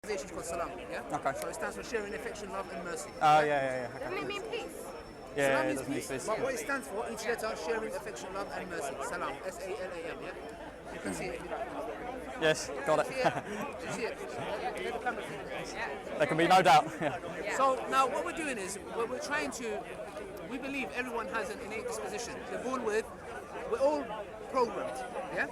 organization called Salam, yeah? Okay. So it stands for sharing affection, love and mercy. Oh, yeah. Okay. Doesn't it mean peace? Yeah, Salam it means does mean peace, peace. but what it stands for, each letter, sharing affection, love and mercy. Salam, S-A-L-A-M, yeah? You can see it. Yes, got it. See it? Do you see it? Let the camera see it. There can be no doubt. Yeah. So now what we're doing is, we're trying to, we believe everyone has an innate disposition. They're born with, we're all programmed, yeah?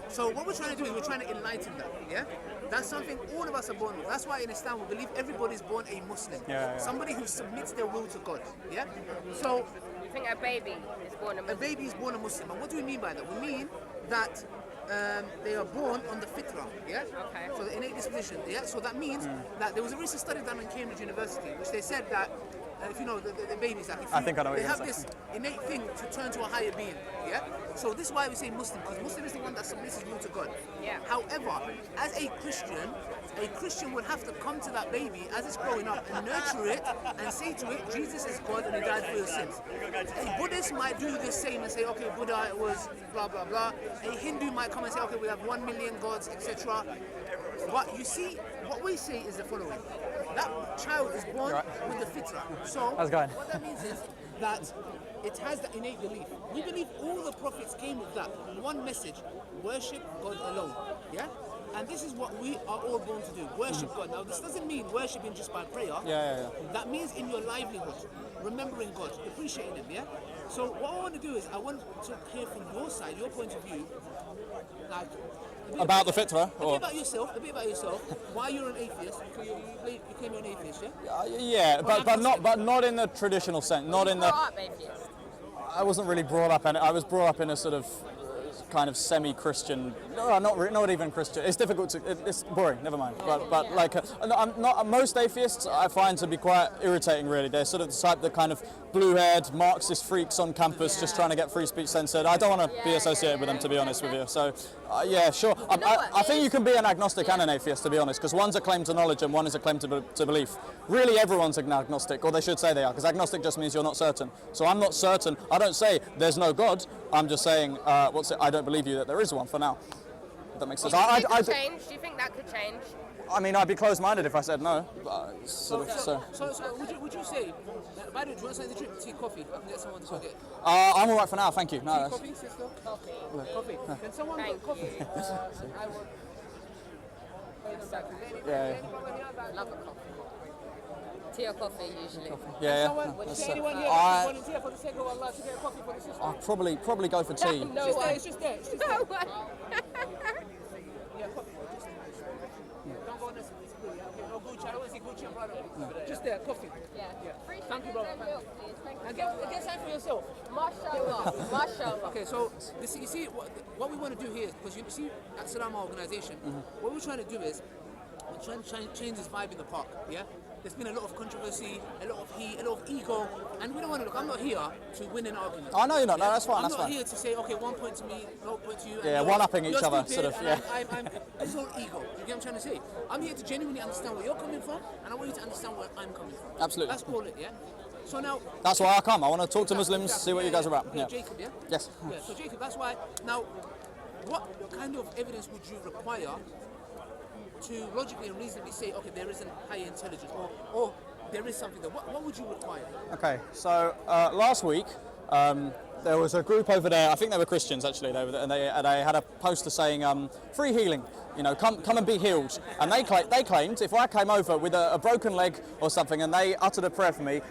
So what we're trying to do is we're trying to enlighten that, yeah? That's something all of us are born with. That's why in Islam we believe everybody is born a Muslim. Yeah. Somebody who submits their will to God, yeah? So You think a baby is born a a Muslim? baby is born a Muslim. And what do we mean by that? We mean that they are born on the fitrah, yeah? Okay. So the innate disposition, yeah? So that means that there was a recent study done in Cambridge University which they said that if you know the babies, like I think I know what they you're have gonna this innate thing to turn to a higher being, yeah? So this is why we say Muslim, because Muslim is the one that submits his will to God. Yeah. However, as a Christian would have to come to that baby as it's growing up and nurture it and say to it, Jesus is God and he died for your sins. A Buddhist might do the same and say, okay, Buddha was blah, blah, blah. A Hindu might come and say, okay, we have 1 million gods, etc. But you see, what we say is the following. That child is born with the fitrah. So How's it going? what that means is that it has that innate belief. We believe all the prophets came with that one message: worship God alone. Yeah. And this is what we are all born to do: worship God. Now, this doesn't mean worshiping just by prayer. Yeah. That means in your livelihood, remembering God, appreciating Him. Yeah. So what I want to do is I want to hear from your side, your point of view, like. About the fitrah? A bit about yourself. Why you're an atheist? Because you claim you're an atheist, yeah? Yeah, but not in the traditional sense. Not in the. Brought up atheist. I wasn't really brought up in it. I was brought up in a sort of kind of semi-Christian. No, not even Christian. It's difficult to. It's boring. Never mind. But like, I'm not. Most atheists I find to be quite irritating. Really, they're sort of the type that kind of blue-haired Marxist freaks on campus just trying to get free speech censored. I don't want to be associated with them, to be honest with you. So, yeah, sure. I think you can be an agnostic and an atheist, to be honest, because one's a claim to knowledge and one is a claim to belief. Really, everyone's an agnostic, or they should say they are, because agnostic just means you're not certain. So I'm not certain. I don't say there's no God. I'm just saying, I don't believe you that there is one for now. If that makes sense. Do you think that could change? I mean, I'd be closed-minded if I said no. So Would you say, by the way, do you want something to drink? Tea, coffee? I can get someone to get it. I'm all right for now, thank you. No, Coffee, sister? Coffee. Can someone get coffee? I will. Yeah. Love a coffee. Tea or coffee usually. Yeah. Would you say anyone here volunteer for the sake of Allah to get coffee for the sister? I'll probably go for tea. No way. It's just there. No way. Yeah, coffee. Don't go unnecessary. It's good. Yeah? Okay, no Gucci. I don't want to see Gucci and Prada. Just there, coffee. Yeah. Thank you, brother. And get time for yourself. Mashallah. Okay, so you see what we want to do here is, because you see at Salama organization, what we're trying to do is we're trying to change this vibe in the park. Yeah. There's been a lot of controversy, a lot of heat, a lot of ego, and we don't want to look. I'm not here to win an argument. Oh, no, you're not. No, that's fine. I'm not here to say, okay, 1 point to me, no point to you. Yeah, one-upping each other, sort of. Yeah. It's all ego. You get what I'm trying to say? I'm here to genuinely understand where you're coming from, and I want you to understand where I'm coming from. Absolutely. Let's call it, yeah. So now. That's why I come. I want to talk to Muslims, see what you guys are about. Yeah. Jacob, yeah. Yes. Yeah. So Jacob, that's why. Now, what kind of evidence would you require to logically and reasonably say, okay, there is a higher intelligence, or there is something there? What would you require? Okay, so last week there was a group over there. I think they were Christians actually. And they had a poster saying free healing. You know, come and be healed. And they claimed if I came over with a broken leg or something and they uttered a prayer for me,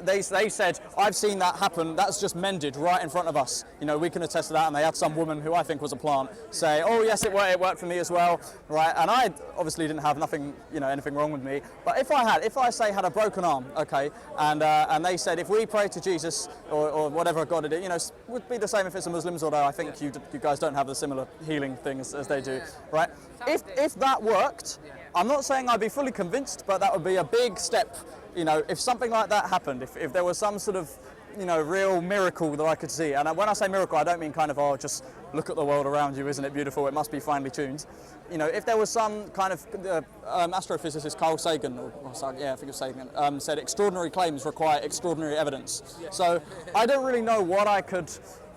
they said, I've seen that happen. That's just mended right in front of us. You know, we can attest to that. And they had some woman who I think was a plant say, oh yes, it worked for me as well, right? And I obviously didn't have anything wrong with me. But if I had a broken arm, okay, and they said if we pray to Jesus or whatever God it is, you know, would be the same if it's a Muslims, although I think you guys don't have the similar healing things as they do, right? If that worked, I'm not saying I'd be fully convinced, but that would be a big step. You know, if something like that happened, if there was some sort of, you know, real miracle that I could see, and when I say miracle, I don't mean kind of, oh, just look at the world around you, isn't it beautiful? It must be finely tuned. You know, if there was some kind of astrophysicist Carl Sagan, I think it was Sagan, said extraordinary claims require extraordinary evidence. So I don't really know what I could.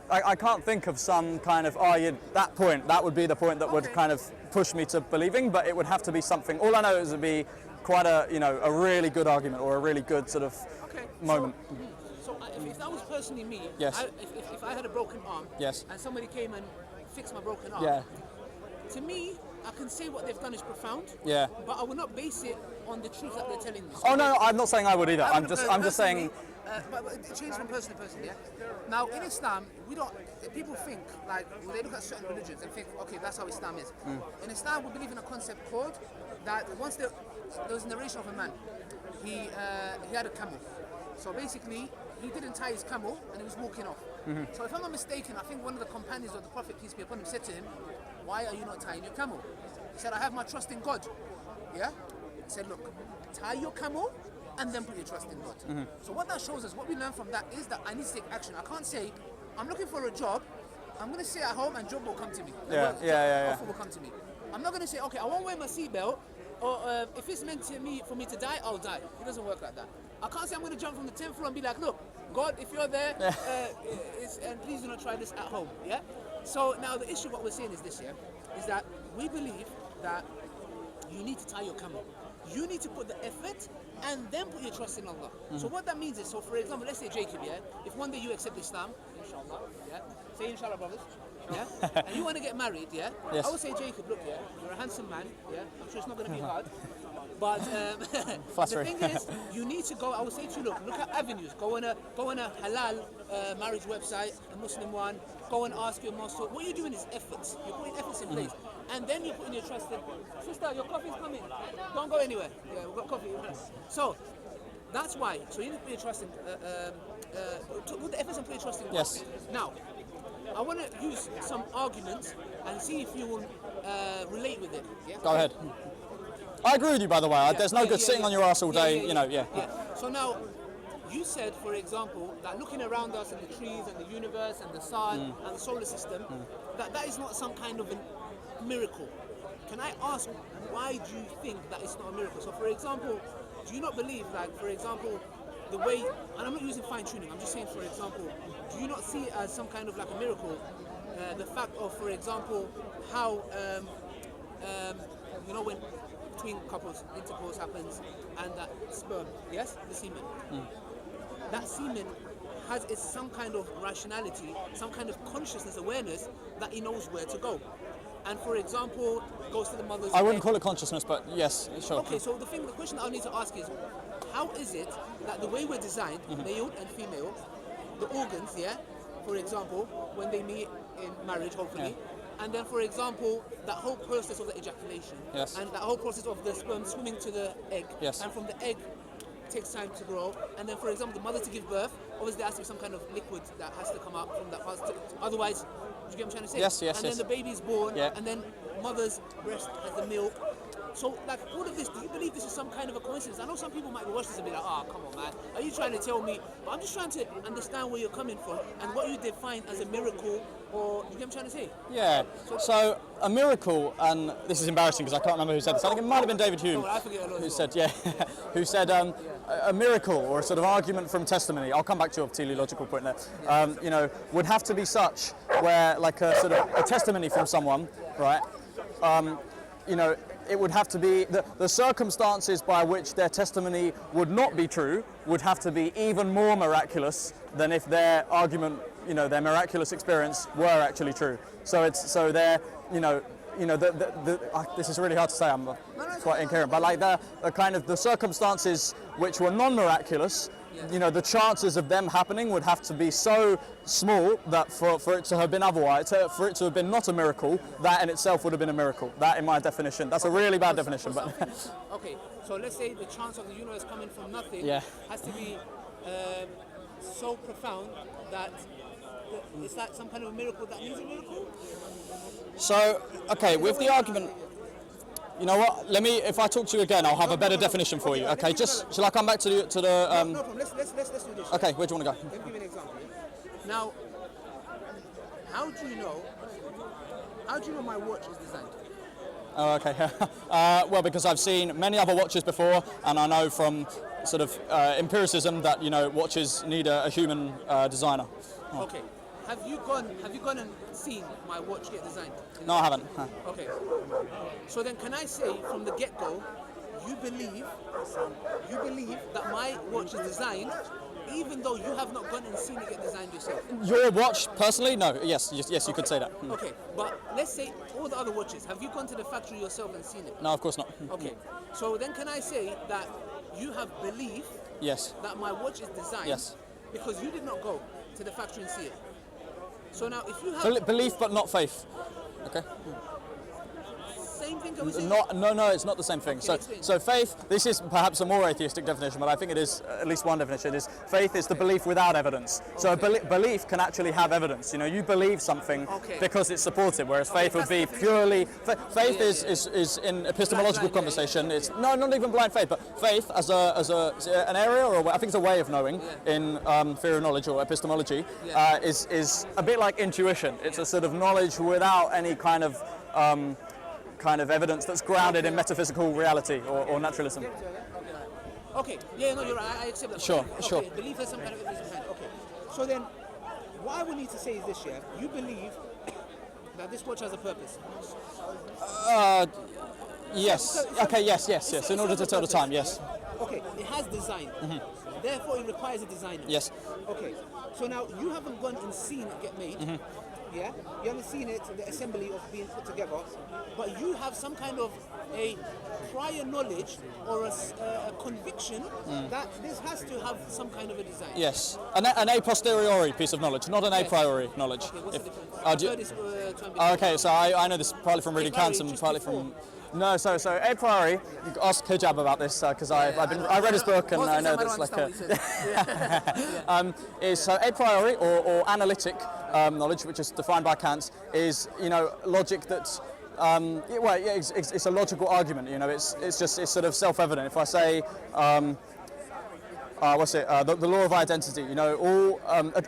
I can't think of some kind of, that would be the point that would kind of push me to believing, but it would have to be something. All I know is it would be quite a, a really good argument or a really good sort of moment. So if that was personally me, yes. If I had a broken arm, yes. and somebody came and fixed my broken arm, yeah. to me, I can say what they've done is profound. Yeah. But I will not base it on the truth that they're telling me. Oh no, I'm not saying I would either. I'm just saying. But it changes from person to person, yeah. Now in Islam, people think like they look at certain religions and think, okay, that's how Islam is. In Islam, we believe in a concept called that. Once there was a narration of a man, he had a camel. So basically, he didn't tie his camel and he was walking off. So if I'm not mistaken, I think one of the companions of the Prophet, peace be upon him, said to him, "Why are you not tying your camel?" He said, "I have my trust in God." Yeah. He said, "Look, tie your camel and then put your trust in God." So what that shows us, what we learn from that is that I need to take action. I can't say, I'm looking for a job, I'm going to stay at home and job will come to me. Offer will come to me. I'm not going to say, okay, I won't wear my seatbelt, or if it's meant for me to die, I'll die. It doesn't work like that. I can't say I'm going to jump from the 10th floor and be like, look, God, if you're there, and please do not try this at home. Yeah. So now the issue, what we're saying is this, yeah, is that we believe that you need to tie your camel. You need to put the effort and then put your trust in Allah. So what that means is, so for example, let's say Jacob, yeah, if one day you accept Islam, inshallah, yeah, say inshallah, brothers, yeah, and you want to get married, yeah, yes. I would say, Jacob, look, yeah, you're a handsome man, yeah, I'm sure it's not going to be hard, but the thing is, you need to go, I would say to you, look at avenues, go on a halal marriage website, a Muslim one, go and ask your mosque. What you're doing is efforts, you're putting efforts in place, and then you're putting your trust in, sister, your coffee's coming, don't go anywhere, yeah, we've got coffee, so that's why, so you need to put your trust in, put the efforts and put your trust in God. Yes. Now, I want to use some arguments and see if you will relate with it. Yeah? Go ahead. I agree with you, by the way. There's no good sitting on your ass all day, yeah. So now, you said, for example, that looking around us and the trees and the universe and the sun and the solar system, that is not some kind of a miracle. Can I ask, why do you think that it's not a miracle? So, for example, do you not believe, like, for example, the way, and I'm not using fine-tuning, I'm just saying, for example, do you not see it as some kind of like a miracle, the fact of, for example, how, when between couples, intercourse happens, and that sperm, yes, the semen, that semen has some kind of rationality, some kind of consciousness, awareness, that he knows where to go. And for example, goes to the mother's I wouldn't call it consciousness, but yes, sure. Okay, so the question I need to ask is, how is it that the way we're designed, male and female, the organs, yeah, for example, when they meet in marriage, hopefully, and then, for example, that whole process of the ejaculation, and that whole process of the sperm swimming to the egg, and from the egg, it takes time to grow, and then, for example, the mother to give birth, obviously there has to be some kind of liquid that has to come out from that part, otherwise, do you get what I'm trying to say? Yes. And then the baby is born, and then mother's breast has the milk. So, like, all of this, do you believe this is some kind of a coincidence? I know some people might be watching this and be like, oh, come on, man, are you trying to tell me? But I'm just trying to understand where you're coming from and what you define as a miracle, or you get what I'm trying to say? Yeah, so a miracle, and this is embarrassing because I can't remember who said this, I think it might have been David Hume, who said a miracle or a sort of argument from testimony, I'll come back to your teleological point there, would have to be such where, like, a sort of a testimony from someone, right, it would have to be, the circumstances by which their testimony would not be true would have to be even more miraculous than if their argument, their miraculous experience were actually true. So their, this is really hard to say, I'm quite incoherent, but like the kind of the circumstances which were non-miraculous, the chances of them happening would have to be so small that for it to have been otherwise, for it to have been not a miracle, that in itself would have been a miracle. That, in my definition, that's a really bad definition. But okay, so let's say the chance of the universe coming from nothing has to be so profound that is that some kind of a miracle that needs a miracle? So, okay, with the argument. You know what? If I talk to you again, I'll have a better definition for you. Okay, shall I come back to the? No problem. Let's do this. Okay, where do you want to go? Let me give you an example. Now, how do you know my watch is designed? Oh, okay. Well, because I've seen many other watches before, and I know from sort of empiricism that watches need a human designer. Okay. Have you gone and seen my watch get designed? No, I haven't. Huh. Okay. So then, can I say from the get-go, you believe that my watch is designed, even though you have not gone and seen it get designed yourself? Your watch, personally, no. Yes, you could say that. Okay, but let's say all the other watches. Have you gone to the factory yourself and seen it? No, of course not. Okay. So then, can I say that you have belief Yes. that my watch is designed? Yes. Because you did not go to the factory and see it. So now, if you have Belief, but not faith. Okay. same thing, can we say? No, it's not the same thing. Okay, So, explain. so faith, this is perhaps a more atheistic definition, but I think it is at least one definition, is faith is the belief without evidence. So a belief can actually have evidence. You know, you believe something because it's supported, whereas faith would be purely, faith is in epistemological conversation, it's, not even blind faith, but faith as an area, or I think it's a way of knowing in theory of knowledge or epistemology, is a bit like intuition. It's a sort of knowledge without any kind of evidence that's grounded in metaphysical reality or naturalism. Okay, yeah, no, you're right, I accept that. Sure, Okay, sure. Belief has some kind of evidence behind it. Okay, so then, what I would need to say is this, yeah? You believe that this watch has a purpose? Yes. Okay. Yes. In order to tell the time. Yes. Okay, it has design. Therefore, it requires a designer. Yes. Okay, so now you haven't gone and seen it get made. Yeah, you haven't seen it, the assembly of being put together, but you have some kind of a prior knowledge or a conviction that this has to have some kind of a design. Yes. An a posteriori piece of knowledge, not an a priori knowledge. Okay, what's the difference? Uh, I've do- heard this term before. Okay, so I know this partly from reading A priori, Kant and just partly before. from. No, so a priori, you can ask Hijab about this because I read his book and Most I of know the that's time I like don't understand what he says. is so a priori or analytic knowledge, which is defined by Kant, is logic that's it's a logical argument. It's sort of self-evident. If I say the law of identity.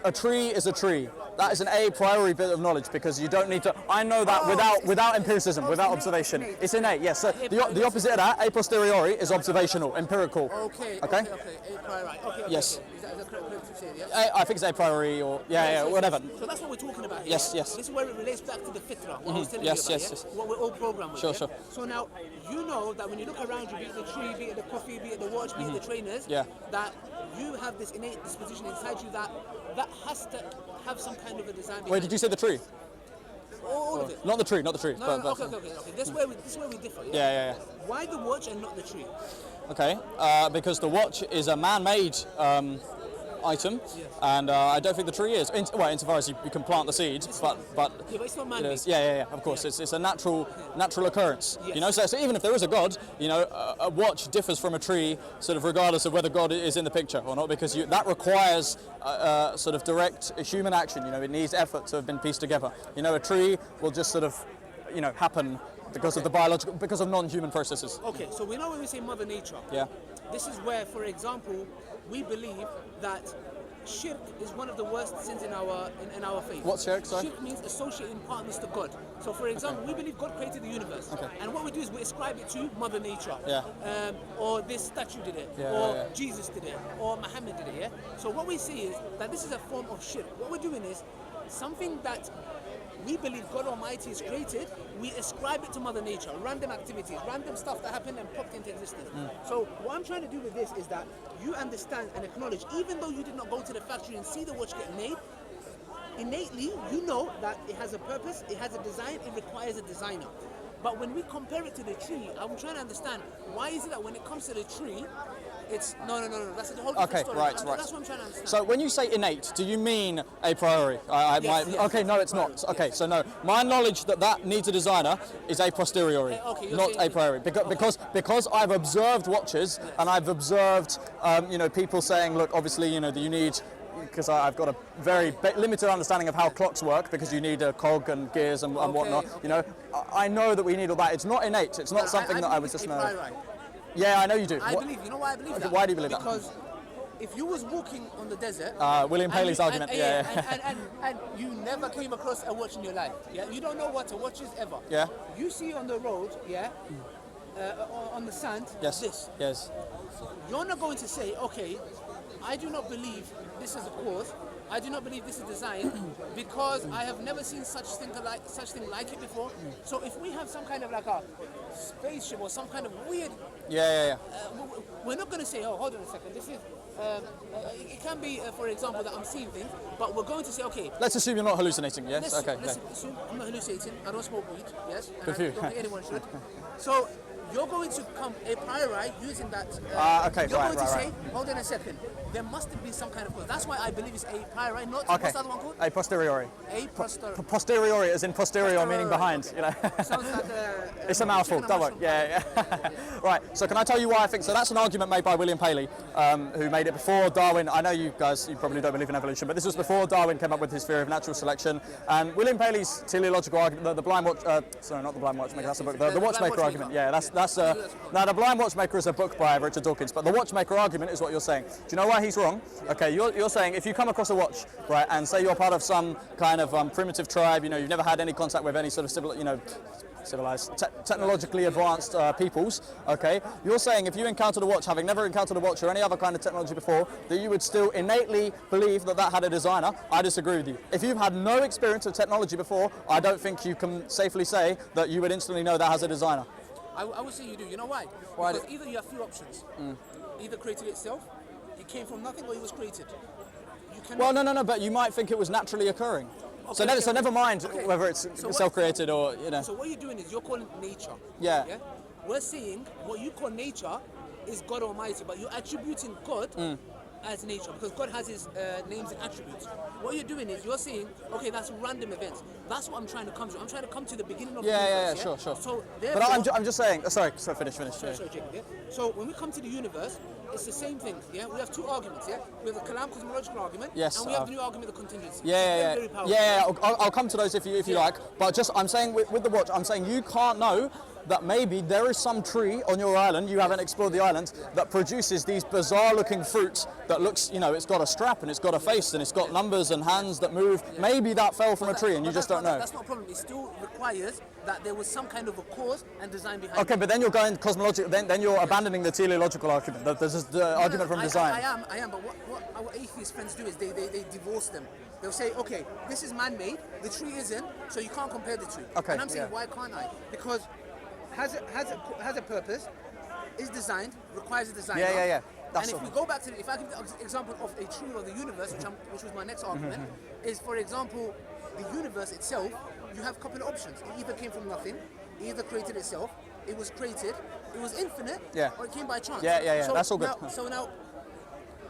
A tree is a tree. That is an a priori bit of knowledge because you don't need to. I know that without empiricism, without observation. It's innate. Yes. So the opposite of that, a posteriori, is observational, empirical. Okay. Okay. A priori. Okay. Yes. Is that correct to say? Yeah. I think it's a priori or whatever. So that's what we're talking about here. Yes. This is where it relates back to the fitra, what I was telling you about, Yes. what we're all programmed with. Sure, yeah? sure. So now, you know that when you look around you, be it the tree, be it the coffee, be it the watch, be it the trainers, that you have this innate disposition inside you that has to have some kind of a design. Wait, did you say the tree? All of it. Not the tree. No, okay. This is where we differ. Yeah. Why the watch and not the tree? Okay, because the watch is a man-made item, and I don't think the tree is. Insofar as you can plant the seeds, but Yeah, but it's not man-made. Of course, it's a natural occurrence. Yes. So even if there is a God, a watch differs from a tree, sort of regardless of whether God is in the picture or not, because that requires sort of direct human action. It needs effort to have been pieced together. A tree will just sort of, happen because of because of non-human processes. Okay, so we know when we say Mother Nature. Yeah. This is where, for example, we believe that shirk is one of the worst sins in our faith. What's shirk, sorry? Shirk means associating partners to God. So, for example, we believe God created the universe, and what we do is we ascribe it to Mother Nature. Yeah. Or this statue did it, or Jesus did it, or Muhammad did it. Yeah. So what we see is that this is a form of shirk. What we're doing is something that we believe God Almighty has created, we ascribe it to Mother Nature, random activities, random stuff that happened and popped into existence. So what I'm trying to do with this is that you understand and acknowledge, even though you did not go to the factory and see the watch get made, innately you know that it has a purpose, it has a design, it requires a designer. But when we compare it to the tree, I'm trying to understand, why is it that when it comes to the tree, it's no, that's a whole different story. Right. That's what I'm trying to understand. So when you say innate, do you mean a priori? Yes. Okay, no, it's not. Okay, so no, my knowledge that needs a designer is a posteriori, not a priori, because I've observed watches and I've observed, people saying, look, obviously, you need. Because I've got a very limited understanding of how clocks work, because you need a cog and gears and whatnot. I know that we need all that. It's not innate. It's not something that I would just know. Priori. Yeah, I know you do. I believe. You know why I believe that? Why do you believe that? Because if you was walking on the desert, William Paley's argument. And you never came across a watch in your life. Yeah, you don't know what a watch is ever. Yeah. You see on the road, on the sand, this. Yes. You're not going to say, okay, I do not believe this is a cause, I do not believe this is design because I have never seen such thing like it before. So if we have some kind of like a spaceship or some kind of weird, we're not going to say, oh, hold on a second, this is. It can be, for example, that I'm seeing things, but we're going to say, okay. Let's assume you're not hallucinating. Yes. Let's assume I'm not hallucinating. I don't smoke weed. Yes. And Good for you. I don't think anyone should. So you're going to come a priori using that. Okay. You're going to say, hold on a second. There must have been some kind of cause. That's why I believe it's a priori, not what's the other one called? A posteriori. Posteriori, as in posterior, meaning behind. You know. Sounds like it's a mouthful. Don't worry. Yeah. Right. So can I tell you why I think so? That's an argument made by William Paley, who made it before Darwin. I know you guys, you probably don't believe in evolution, but this was before Darwin came up with his theory of natural selection. And William Paley's teleological argument, the blind watch, sorry, not the blind watchmaker. That's a book. The watchmaker argument. Yeah. That's now the blind watchmaker is a book by Richard Dawkins, but the watchmaker argument is what you're saying. Do you know why he's wrong? Okay, you're saying if you come across a watch, right, and say you're part of some kind of primitive tribe, you know, you've never had any contact with any sort of civilized, technologically advanced peoples, okay, you're saying if you encountered a watch, having never encountered a watch or any other kind of technology before, that you would still innately believe that that had a designer. I disagree with you. If you've had no experience of technology before, I don't think you can safely say that you would instantly know that has a designer. I would say you do. You know why? Because either you have few options. Either created itself, it came from nothing, or it was created. Well, no, but you might think it was naturally occurring. Okay, so never mind whether it's self-created or, you know. So what you're doing is you're calling it nature. Yeah. We're saying what you call nature is God Almighty, but you're attributing God as nature because God has his names and attributes. What you're doing is you're saying, okay, that's random events. That's what I'm trying to come to. I'm trying to come to the beginning of the universe. Sure. So but I'm just saying, sorry, finish. Sorry, Jacob, So when we come to the universe, it's the same thing, We have two arguments, We have the Kalam cosmological argument, and we have the new argument, the contingency. I'll come to those if you like. But just, I'm saying with the watch, I'm saying you can't know that maybe there is some tree on your island, you haven't explored the island, that produces these bizarre looking fruits that looks, you know, it's got a strap and it's got a face and it's got numbers and hands that move. Maybe that fell from a tree and you just don't know. That's not a problem. It still requires that there was some kind of a cause and design behind it. Okay, but then you're going cosmological, then you're abandoning the teleological argument. There's the argument from design. I am, but what our atheist friends do is they divorce them. They'll say, okay, this is man-made, the tree isn't, so you can't compare the two. Okay, and I'm saying, why can't I? Because has a purpose, is designed, requires a designer. Yeah. And if we go back to, if I give the example of a tree or the universe, which was my next argument, is for example, the universe itself, you have a couple of options. It either came from nothing, it either created itself, it was created, it was infinite, or it came by chance. Yeah, so that's all good.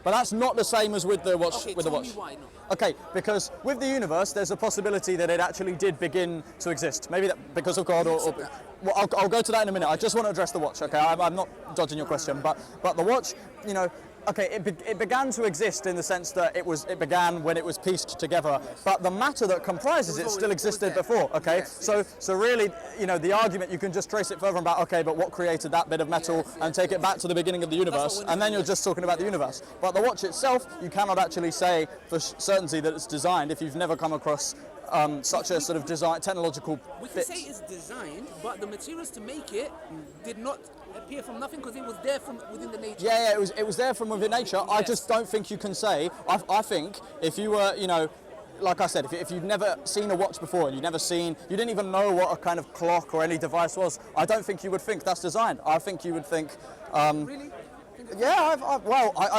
But that's not the same as with the watch. Okay, with the watch. Tell me why not. Okay, because with the universe, there's a possibility that it actually did begin to exist. Maybe that because of God, or well, I'll go to that in a minute. I just want to address the watch. Okay, I'm not dodging your question, but the watch, you know. Okay, it began to exist in the sense that it began when it was pieced together, but the matter that comprises it still existed before. Okay, so really, you know, the argument, you can just trace it further about, okay, but what created that bit of metal, and take it back to the beginning of the universe, and then you're just talking about the universe. But the watch itself, you cannot actually say for certainty that it's designed if you've never come across such a sort of design, technological We can say it's designed, but the materials to make it did not appear from nothing because it was there from within the nature. Yeah, it was there from within nature. I just don't think you can say. I think if you were, you know, like I said, if you've never seen a watch before and you didn't even know what a kind of clock or any device was, I don't think you would think that's designed. I think you would think. Really? Yeah, I